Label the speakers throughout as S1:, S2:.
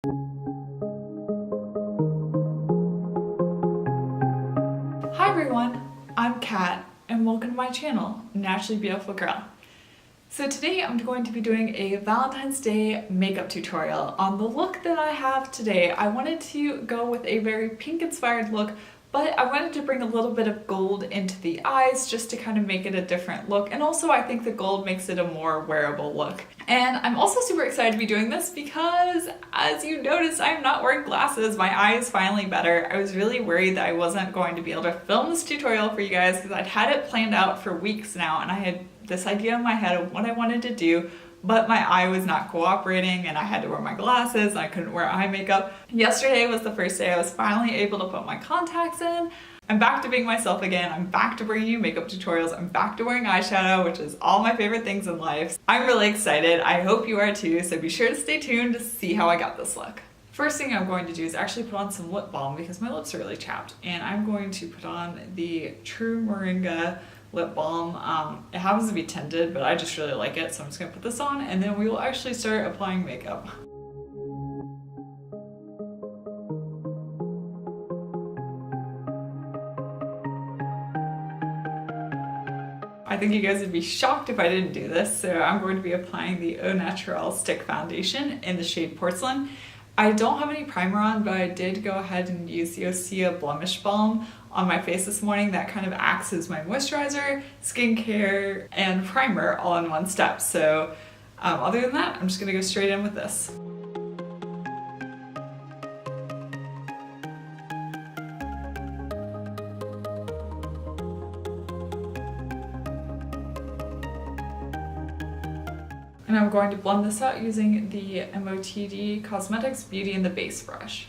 S1: Hi everyone, I'm Kat and welcome to my channel, Naturally Beautiful Girl. So today I'm going to be doing a Valentine's Day makeup tutorial. On the look that I have today, I wanted to go with a very pink inspired look, but I wanted to bring a little bit of gold into the eyes just to kind of make it a different look. And also I think the gold makes it a more wearable look. And I'm also super excited to be doing this because, as you notice, I'm not wearing glasses. My eye is finally better. I was really worried that I wasn't going to be able to film this tutorial for you guys because I'd had it planned out for weeks now and I had this idea in my head of what I wanted to do, but my eye was not cooperating and I had to wear my glasses and I couldn't wear eye makeup. Yesterday was the first day I was finally able to put my contacts in. I'm back to being myself again. I'm back to bringing you makeup tutorials. I'm back to wearing eyeshadow, which is all my favorite things in life. I'm really excited. I hope you are too, so be sure to stay tuned to see how I got this look. First thing I'm going to do is actually put on some lip balm because my lips are really chapped, and I'm going to put on the True Moringa lip balm. It happens to be tinted, but I just really like it, so I'm just gonna put this on and then we will actually start applying makeup. I think you guys would be shocked if I didn't do this, so I'm going to be applying the Au Naturel Stick Foundation in the shade Porcelain. I don't have any primer on, but I did go ahead and use the Osea Blemish Balm on my face this morning. That kind of acts as my moisturizer, skincare, and primer all in one step. So other than that, I'm just gonna go straight in with this. And I'm going to blend this out using the MOTD Cosmetics Beauty in the Base brush.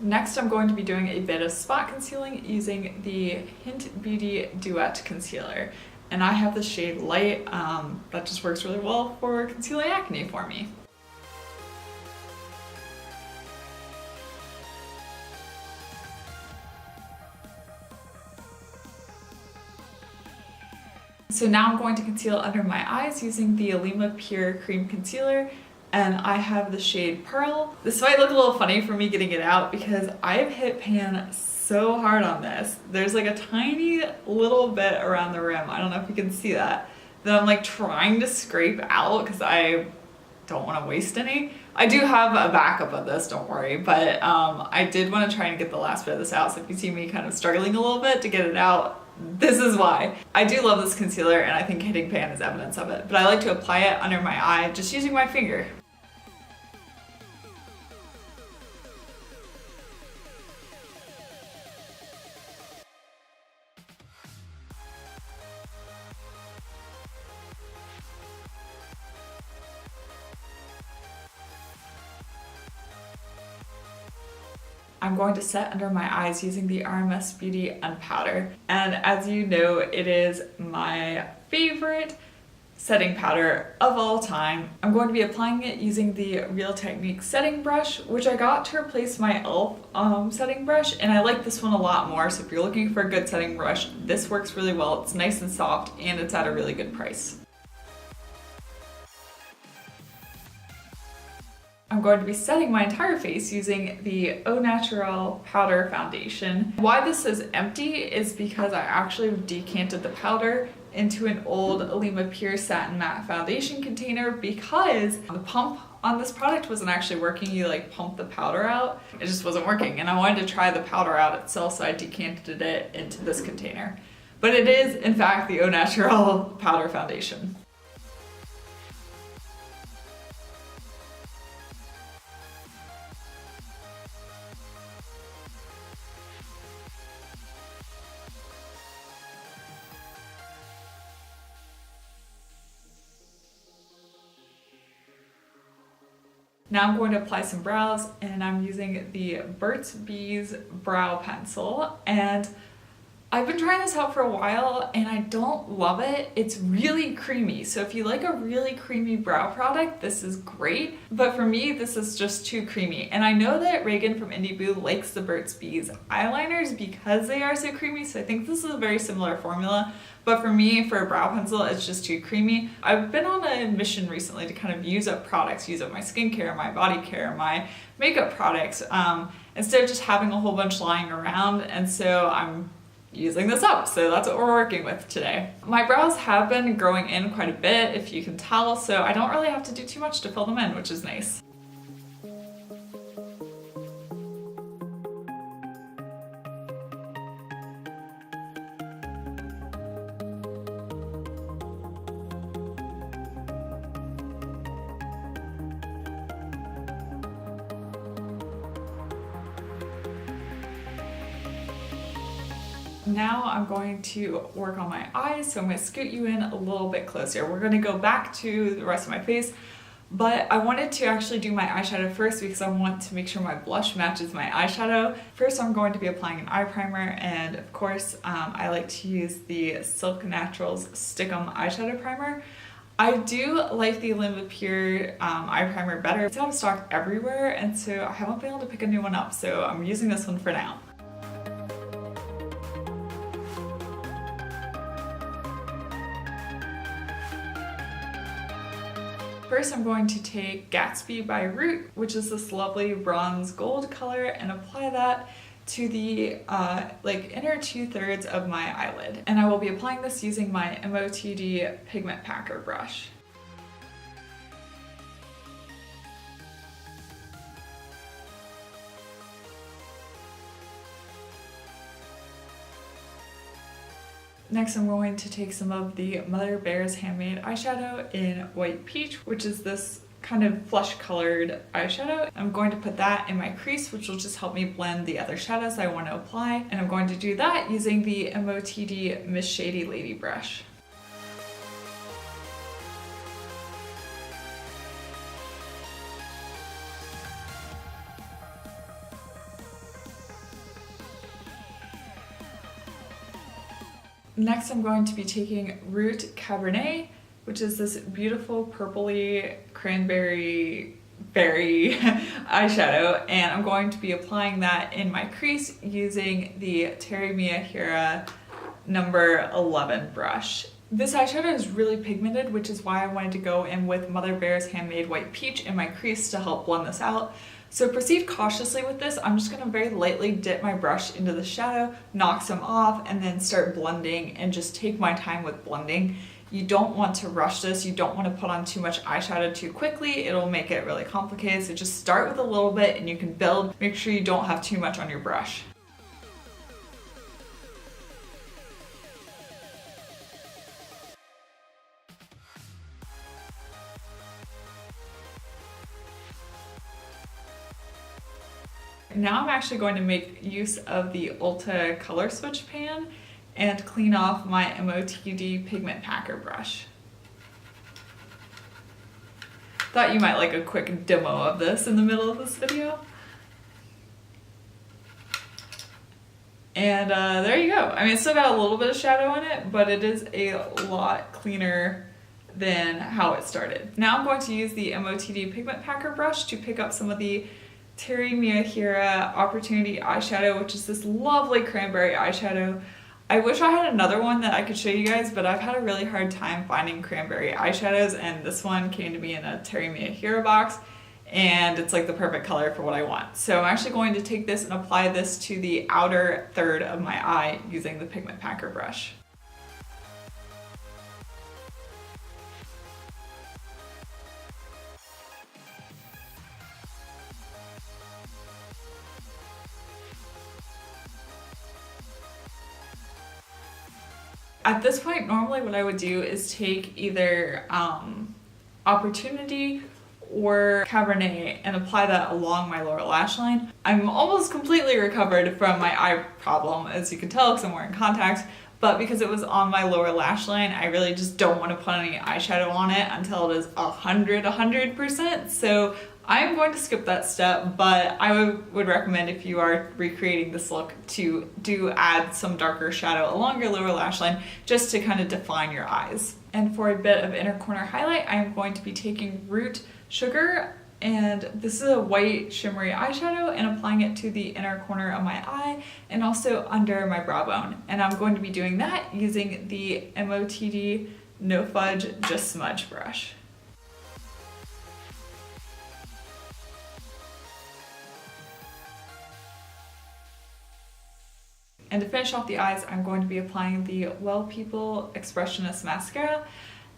S1: Next, I'm going to be doing a bit of spot concealing using the Hint Beauty Duet Concealer. And I have the shade Light. That just works really well for concealing acne for me. So now I'm going to conceal under my eyes using the Alima Pure Cream Concealer. And I have the shade Pearl. This might look a little funny for me getting it out because I've hit pan so hard on this. There's like a tiny little bit around the rim. I don't know if you can see that I'm like trying to scrape out because I don't want to waste any. I do have a backup of this, don't worry, but I did want to try and get the last bit of this out. So if you see me kind of struggling a little bit to get it out, this is why. I do love this concealer and I think hitting pan is evidence of it, but I like to apply it under my eye just using my finger. I'm going to set under my eyes using the RMS Beauty Unpowder. And as you know, it is my favorite setting powder of all time. I'm going to be applying it using the Real Techniques setting brush, which I got to replace my e.l.f. Setting brush, and I like this one a lot more. So if you're looking for a good setting brush, this works really well. It's nice and soft, and it's at a really good price. I'm going to be setting my entire face using the Au Naturel Powder Foundation. Why this is empty is because I actually decanted the powder into an old Alima Pure Satin Matte Foundation container because the pump on this product wasn't actually working. You like pump the powder out, it just wasn't working. And I wanted to try the powder out itself, so I decanted it into this container. But it is, in fact, the Au Naturel Powder Foundation. Now I'm going to apply some brows, and I'm using the Burt's Bees brow pencil, and I've been trying this out for a while and I don't love it. It's really creamy. So if you like a really creamy brow product, this is great. But for me, this is just too creamy. And I know that Reagan from Indie Boo likes the Burt's Bees eyeliners because they are so creamy. So I think this is a very similar formula. But for me, for a brow pencil, it's just too creamy. I've been on a mission recently to kind of use up products, use up my skincare, my body care, my makeup products, instead of just having a whole bunch lying around. And so I'm using this up, so that's what we're working with today. My brows have been growing in quite a bit, if you can tell, so I don't really have to do too much to fill them in, which is nice. Now I'm going to work on my eyes, so I'm going to scoot you in a little bit closer. We're going to go back to the rest of my face, but I wanted to actually do my eyeshadow first because I want to make sure my blush matches my eyeshadow. First, I'm going to be applying an eye primer, and of course, I like to use the Silk Naturals Stickum eyeshadow primer. I do like the Olympus Pure eye primer better. It's out of stock everywhere, and so I haven't been able to pick a new one up, so I'm using this one for now. First, I'm going to take Gatsby by Root, which is this lovely bronze gold color, and apply that to the inner 2/3 of my eyelid. And I will be applying this using my MOTD Pigment Packer brush. Next, I'm going to take some of the Mother Bear's Handmade eyeshadow in White Peach, which is this kind of flesh colored eyeshadow. I'm going to put that in my crease, which will just help me blend the other shadows I want to apply. And I'm going to do that using the MOTD Miss Shady Lady brush. Next, I'm going to be taking Root Cabernet, which is this beautiful purpley cranberry berry eyeshadow, and I'm going to be applying that in my crease using the Teri Miyahira number 11 brush. This eyeshadow is really pigmented, which is why I wanted to go in with Mother Bear's Handmade White Peach in my crease to help blend this out. So proceed cautiously with this. I'm just going to very lightly dip my brush into the shadow, knock some off, and then start blending and just take my time with blending. You don't want to rush this. You don't want to put on too much eyeshadow too quickly. It'll make it really complicated. So just start with a little bit and you can build. Make sure you don't have too much on your brush. Now I'm actually going to make use of the Ulta Color Switch pan and clean off my MOTD Pigment Packer brush. Thought you might like a quick demo of this in the middle of this video. And there you go. I mean, it's still got a little bit of shadow in it, but it is a lot cleaner than how it started. Now I'm going to use the MOTD Pigment Packer brush to pick up some of the Teri Miyahira Opportunity eyeshadow, which is this lovely cranberry eyeshadow. I wish I had another one that I could show you guys, but I've had a really hard time finding cranberry eyeshadows, and this one came to me in a Teri Miyahira box, and it's like the perfect color for what I want. So I'm actually going to take this and apply this to the outer third of my eye using the Pigment Packer brush. At this point, normally what I would do is take either Opportunity or Cabernet and apply that along my lower lash line. I'm almost completely recovered from my eye problem, as you can tell because I'm wearing contacts, but because it was on my lower lash line, I really just don't want to put any eyeshadow on it until it is 100%. So I'm going to skip that step, but I would recommend if you are recreating this look to add some darker shadow along your lower lash line just to kind of define your eyes. And for a bit of inner corner highlight, I'm going to be taking Root Sugar, and this is a white shimmery eyeshadow, and applying it to the inner corner of my eye and also under my brow bone. And I'm going to be doing that using the MOTD No Fudge Just Smudge brush. And to finish off the eyes, I'm going to be applying the Well People Expressionist Mascara.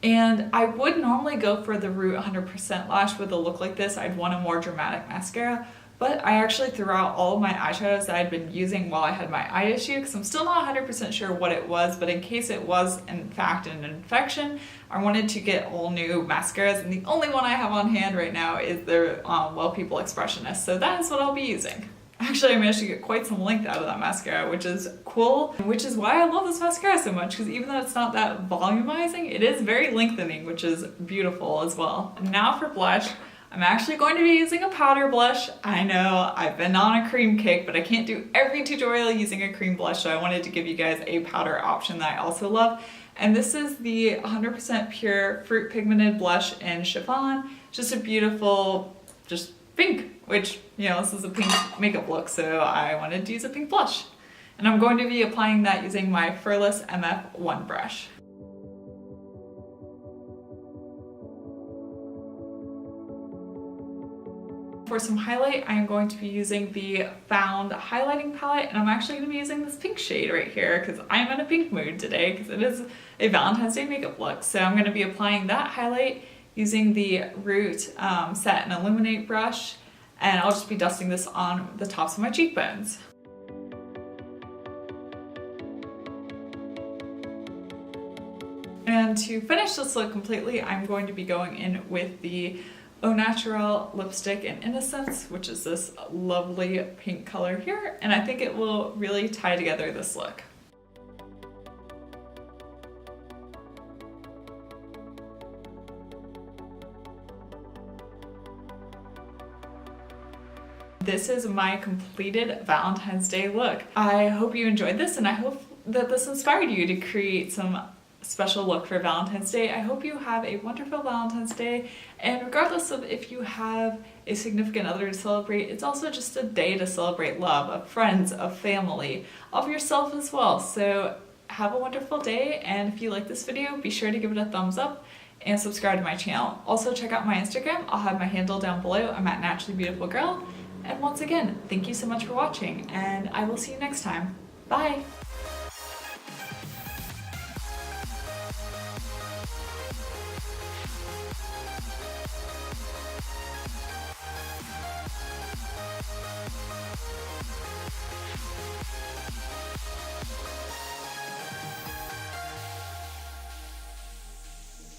S1: And I would normally go for the Root 100% Lash with a look like this. I'd want a more dramatic mascara, but I actually threw out all of my eyeshadows that I'd been using while I had my eye issue, because I'm still not 100% sure what it was, but in case it was in fact an infection, I wanted to get all new mascaras, and the only one I have on hand right now is the Well People Expressionist, so that is what I'll be using. Actually, I managed to get quite some length out of that mascara, which is cool, which is why I love this mascara so much, because even though it's not that volumizing, it is very lengthening, which is beautiful as well. Now for blush, I'm actually going to be using a powder blush. I know I've been on a cream kick, but I can't do every tutorial using a cream blush, so I wanted to give you guys a powder option that I also love. And this is the 100% pure fruit pigmented blush in Chiffon. Just a beautiful, just pink, which, you know, this is a pink makeup look, so I wanted to use a pink blush. And I'm going to be applying that using my Furless MF1 brush. For some highlight, I am going to be using the Found highlighting palette, and I'm actually going to be using this pink shade right here because I'm in a pink mood today because it is a Valentine's Day makeup look. So I'm going to be applying that highlight using the Root Set and Illuminate brush, and I'll just be dusting this on the tops of my cheekbones. And to finish this look completely, I'm going to be going in with the Au Naturel lipstick in Innocence, which is this lovely pink color here, and I think it will really tie together this look. This is my completed Valentine's Day look. I hope you enjoyed this, and I hope that this inspired you to create some special look for Valentine's Day. I hope you have a wonderful Valentine's Day, and regardless of if you have a significant other to celebrate, it's also just a day to celebrate love, of friends, of family, of yourself as well. So have a wonderful day, and if you like this video, be sure to give it a thumbs up and subscribe to my channel. Also check out my Instagram. I'll have my handle down below. I'm at naturallybeautifulgirl. And once again, thank you so much for watching, and I will see you next time. Bye!